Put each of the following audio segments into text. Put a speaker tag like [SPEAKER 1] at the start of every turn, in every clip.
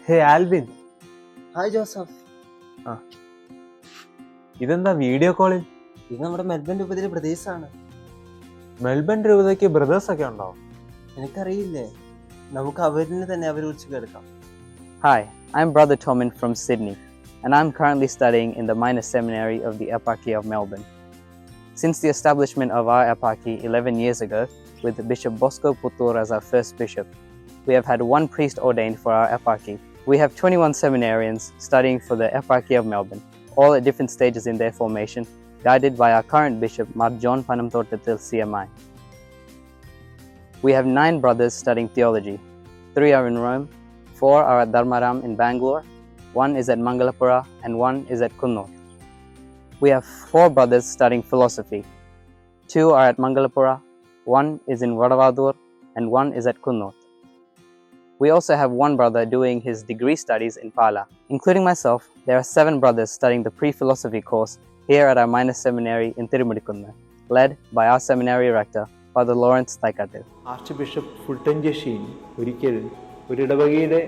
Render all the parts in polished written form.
[SPEAKER 1] ഹേ Alvin.
[SPEAKER 2] Hi Joseph.
[SPEAKER 1] ഇതെന്താ video കോളിൽ?
[SPEAKER 2] ഇത് നമ്മുടെ മെൽബൺ രൂപതയിലെ ബ്രദേഴ്സാണ്.
[SPEAKER 1] മെൽബൺ രൂപതയ്ക്ക് ബ്രദേഴ്സ് ഒക്കെ ഉണ്ടോ?
[SPEAKER 2] എനിക്കറിയില്ലേ, നമുക്ക് അവരിൽ തന്നെ അവരെ കുറിച്ച് കേൾക്കാം.
[SPEAKER 3] Hi, I'm Brother Tomin from Sydney, and I'm currently studying in the minor seminary of the Eparchy of Melbourne. Since the establishment of our eparchy 11 years ago, with Bishop Bosco Putur as our first bishop, we have had one priest ordained for our eparchy. We have 21 seminarians studying for the Eparchy of Melbourne, all at different stages in their formation, guided by our current bishop, Mar John Panamthottathil CMI. We have 9 brothers studying theology. 3 are in Rome, 4 are at Dharmaram in Bangalore, 1 is at Mangalapura, and 1 is at Kunnur. We have 4 brothers studying philosophy. 2 are at Mangalapura, 1 is in Vadavadur, and 1 is at Kunnur. We also have 1 brother doing his degree studies in Pala. Including myself, there are 7 brothers studying the pre-philosophy course here at our minor seminary in Tirumudikkunnu, led by our seminary rector, Father Lawrence Thaikattil.
[SPEAKER 4] Arch Fulton Sheen ഒരിക്കൽ ഒരു ഇടവകയുടെ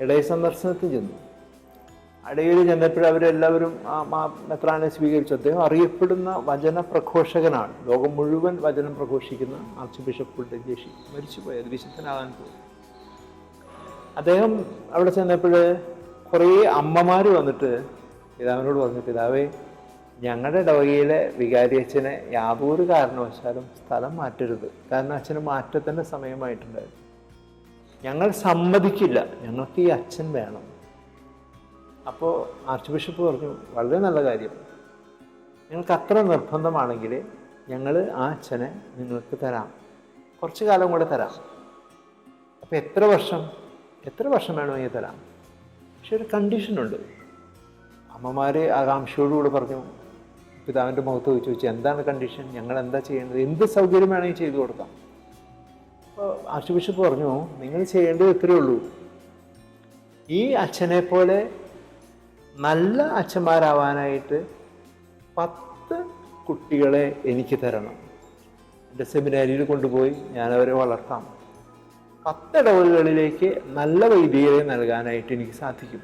[SPEAKER 4] ഇടയ സന്ദർശനത്തിൽ ചെന്നു. ഇടയിൽ ചെന്നപ്പോൾ അവരെല്ലാവരും മെത്രാനെ സ്വീകരിച്ചു. അദ്ദേഹം അറിയപ്പെടുന്ന വചന പ്രഘോഷകനാണ്. ലോകം മുഴുവൻ വചനം പ്രഘോഷിക്കുന്ന ആർച്ച് ബിഷപ്പ് ഫുൾട്ടൻ ജഷീൻ മരിച്ചുപോയി. അത് വിശുദ്ധനാകാൻ പോയി. അദ്ദേഹം അവിടെ ചെന്നപ്പോൾ കുറേ അമ്മമാർ വന്നിട്ട് പിതാവിനോട് പറഞ്ഞു, പിതാവേ, ഞങ്ങളുടെ ഇടവകയിലെ വികാരി അച്ഛനെ യാതൊരു കാരണവശാലും സ്ഥലം മാറ്റരുത്. കാരണം അച്ഛന് മാറ്റത്തിൻ്റെ സമയമായിട്ടുണ്ടായിരുന്നു. ഞങ്ങൾ സമ്മതിക്കില്ല, ഞങ്ങൾക്ക് ഈ അച്ഛൻ വേണം. അപ്പോൾ ആർച്ച് ബിഷപ്പ് പറഞ്ഞു, വളരെ നല്ല കാര്യം, നിങ്ങൾക്ക് അത്ര നിർബന്ധമാണെങ്കിൽ ഞങ്ങൾ ആ അച്ഛനെ നിങ്ങൾക്ക് തരാം, കുറച്ച് കാലം കൂടെ തരാം. അപ്പോൾ എത്ര വർഷം വേണമെങ്കിൽ തരാം, പക്ഷെ ഒരു കണ്ടീഷനുണ്ട്. അമ്മമാർ ആകാംക്ഷയോടുകൂടി പറഞ്ഞു, പിതാവിൻ്റെ മുഖത്ത് ചോദിച്ചു, എന്താണ് കണ്ടീഷൻ? ഞങ്ങൾ എന്താ ചെയ്യേണ്ടത്? എന്ത് സൗകര്യം വേണമെങ്കിൽ ചെയ്തു കൊടുക്കാം. അപ്പോൾ ആർച്ച് ബിഷപ്പ് പറഞ്ഞു, നിങ്ങൾ ചെയ്യേണ്ടത് ഇത്രയേ ഉള്ളൂ, ഈ അച്ഛനെ പോലെ നല്ല അച്ഛന്മാരാവാനായിട്ട് 10 കുട്ടികളെ എനിക്ക് തരണം. എൻ്റെ സെമിനാരിയിൽ കൊണ്ടുപോയി ഞാനവരെ വളർത്താം. 10 ഇടവകളിലേക്ക് നല്ല വൈദികരെ നൽകാനായിട്ട് എനിക്ക് സാധിക്കും.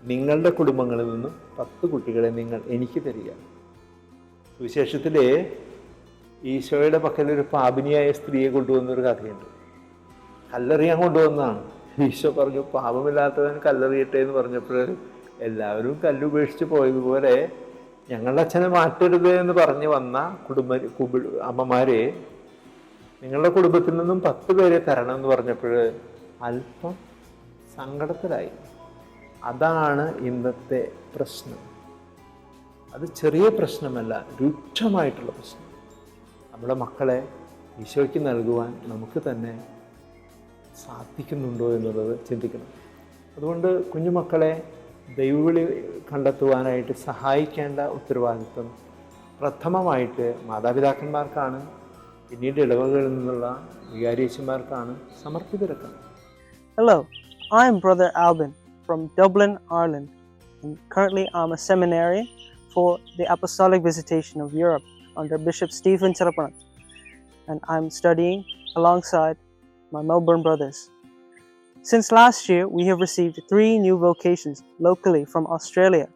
[SPEAKER 4] നിങ്ങളുടെ കുടുംബങ്ങളിൽ നിന്നും 10 കുട്ടികളെ നിങ്ങൾ എനിക്ക് തരിക. സുവിശേഷത്തിൽ ഈശോയുടെ പക്കലൊരു പാപിനിയായ സ്ത്രീയെ കൊണ്ടുവന്നൊരു കഥയുണ്ട്. കല്ലെറിയാൻ കൊണ്ടുവന്നതാണ്. ഈശോ പറഞ്ഞു, പാപമില്ലാത്തവൻ കല്ലെറിയട്ടെ എന്ന് പറഞ്ഞപ്പോൾ എല്ലാവരും കല്ലുപേക്ഷിച്ച് പോയതുപോലെ ഞങ്ങളുടെ അച്ഛനെ മാറ്റരുത് എന്ന് പറഞ്ഞ് വന്ന അമ്മമാരെ നിങ്ങളുടെ കുടുംബത്തിൽ നിന്നും 10 പേരെ തരണം എന്ന് പറഞ്ഞപ്പോൾ അല്പം സങ്കടത്തിലായി. അതാണ് ഇന്നത്തെ പ്രശ്നം. അത് ചെറിയ പ്രശ്നമല്ല, രൂക്ഷമായിട്ടുള്ള പ്രശ്നം. നമ്മുടെ മക്കളെ ഈശോയ്ക്ക് നൽകുവാൻ നമുക്ക് തന്നെ സാധിക്കുന്നുണ്ടോ എന്നുള്ളത് ചിന്തിക്കണം. അതുകൊണ്ട് കുഞ്ഞുമക്കളെ ദൈവവിളി കണ്ടെത്തുവാനായിട്ട് സഹായിക്കേണ്ട ഉത്തരവാദിത്വം പ്രഥമമായിട്ട് മാതാപിതാക്കന്മാർക്കാണ്, പിന്നീട് ഇടവകളിൽ നിന്നുള്ള വികാരിയച്ചന്മാർക്കാണ് സമർപ്പിതരാക്കുന്നത്.
[SPEAKER 5] Hello, I am Brother Albin from Dublin, Ireland, and currently I'm a seminarian for the Apostolic Visitation of Europe under Bishop Stephen Cherapanat, and I'm studying alongside my Melbourne brothers. Since last year, we have received 3 new vocations locally from Australia.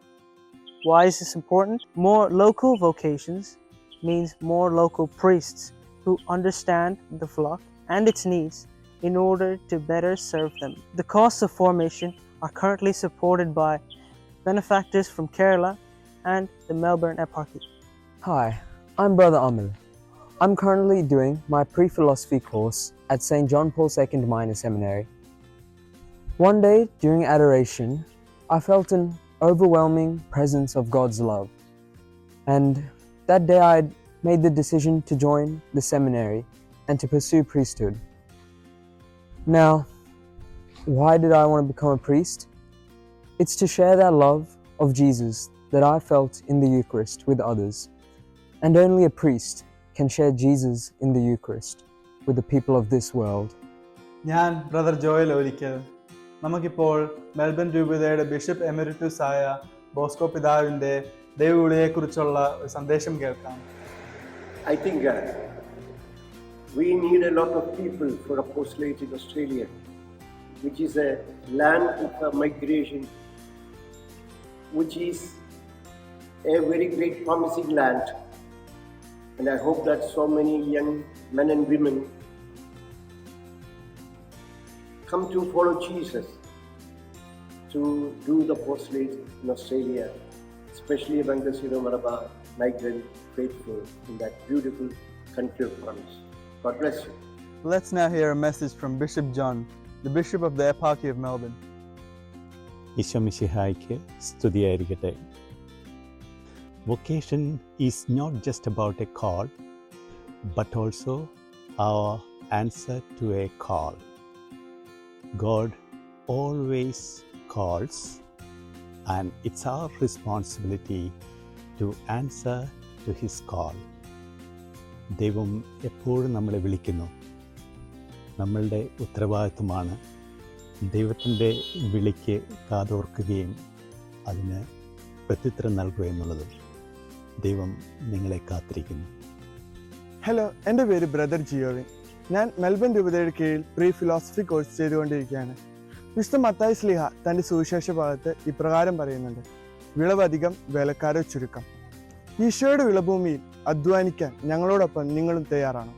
[SPEAKER 5] Why is this important? More local vocations means more local priests who understand the flock and its needs in order to better serve them. The costs of formation are currently supported by benefactors from Kerala and the Melbourne Eparchy.
[SPEAKER 6] Hi, I'm Brother Amal. I'm currently doing my pre-philosophy course at St. John Paul II Minor Seminary. One day during adoration, I felt an overwhelming presence of God's love. And that day I made the decision to join the seminary and to pursue priesthood. Now, why did I want to become a priest? It's to share that love of Jesus that I felt in the Eucharist with others. And only a priest can share Jesus in the Eucharist with the people of this world.
[SPEAKER 7] ഞാൻ brother Joel ഒരിക്കൽ. നമുക്കിപ്പോൾ Melbourne രൂപതയുടെ bishop emeritus ആയ Bosco പിതാവിൻ്റെ ദൈവവിളിയെക്കുറിച്ചുള്ള ഒരു സന്ദേശം കേൾക്കാം.
[SPEAKER 8] I think we need a lot of people for apostolate in Australia. which is a land of migration, which is a very great promising land. And I hope that so many young men and women come to follow Jesus to do the apostolate in Australia, especially among the Syro-Malabar migrant faithful in that beautiful country of promise. God bless you.
[SPEAKER 7] Let's now hear a message from Bishop John, the Bishop of the Eparchy of Melbourne.
[SPEAKER 9] ഈശോമിശിഹായ്ക്ക് സ്തുതിയായിരിക്കട്ടെ. Vocation is not just about a call, but also our answer to a call. God always calls, and it's our responsibility to answer to His call. ദൈവം എപ്പോഴും നമ്മളെ വിളിക്കുന്നു. നമ്മളുടെ ഉത്തരവാദിത്വമാണ് ദൈവത്തിൻ്റെ വിളിക്ക് കാതോർക്കുകയും അതിന് പ്രത്യുത്തരം നൽകുക എന്നുള്ളതും. ദൈവം നിങ്ങളെ കാത്തിരിക്കുന്നു.
[SPEAKER 7] ഹലോ, എൻ്റെ പേര് ബ്രദർ ജിയോവിൻ. ഞാൻ മെൽബൺ രൂപതയുടെ കീഴിൽ പ്രീ ഫിലോസഫി കോഴ്സ് ചെയ്തുകൊണ്ടിരിക്കുകയാണ്. വിശുദ്ധ മത്തായി ശ്ലീഹ തൻ്റെ സുവിശേഷ ഭാഗത്ത് ഇപ്രകാരം പറയുന്നുണ്ട്: വിളവധികം, വേലക്കാരോ ചുരുക്കം. ഈശോയുടെ വിളഭൂമിയിൽ അധ്വാനിക്കാൻ ഞങ്ങളോടൊപ്പം നിങ്ങളും തയ്യാറാണ്.